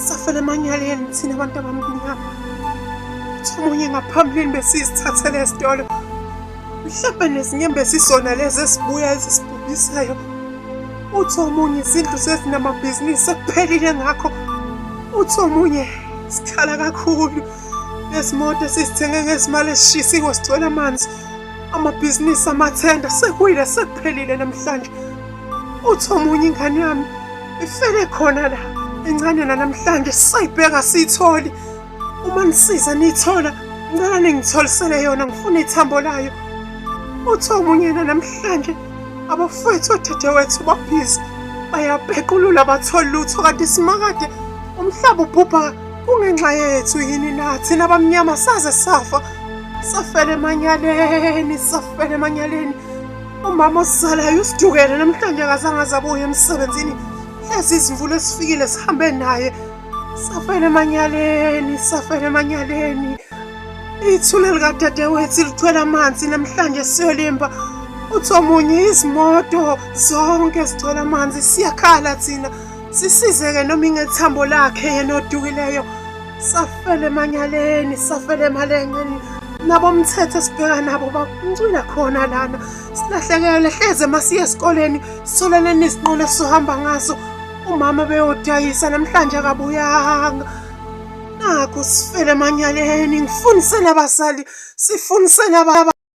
Safela emanyaleni thina abantu abamnyama. Omunye ngaphambilini besizithathele esitolo. Mhlawumbe nezinyembe zizona lezi esibuya ezisibhubhisayo. Uthi omunye izindlu sezinamabhizinisi ekuphelile ngakho. Uthi omunye sikhala kakhulu. Nezimoto esizithenge ngezimali ezishisiwe sithola amanzi. Amabhizinisi amathenda sekuyile sekuphelile namhlanje. Uthi omunye ingane yami ifele khona la encane namhlanje sisayibheka siyitholi. Uma nisiza niyithola ngicela ningitholisele yona ngifuna ithambo layo. Uthi omunye namhlanje abafowethu odadewethu babhizi bayabhequlula abatholi lutho kanti simakade umhlaba ubhubha kungenxa yethu yini nathi nabamnyama saze safa. Safela emanyaleni. Umama osizalayo usidukele namhlanje akazange azabuye emsebenzini. Lezi izimvula esifikile sihambe naye. Safela emanyaleni. Ithule likadadewethu lithwele amanzi namhlanje siyolimba. Uthi omunye izimoto zonke zithwele amanzi siyakhala thina. Sisizeke noma ingethambo lakhe yena odukileyo. Safela emalengeni. Nabo umthetho esibheka nabo bancwila khona lana. Silahlekele hleze masiye esikoleni sitholene nezinqola sohamba ngazo. Umama beyodayisa namhlanje akabuyanga. Nakho sifele emanyaleni ngifundisene abazali, sifundisene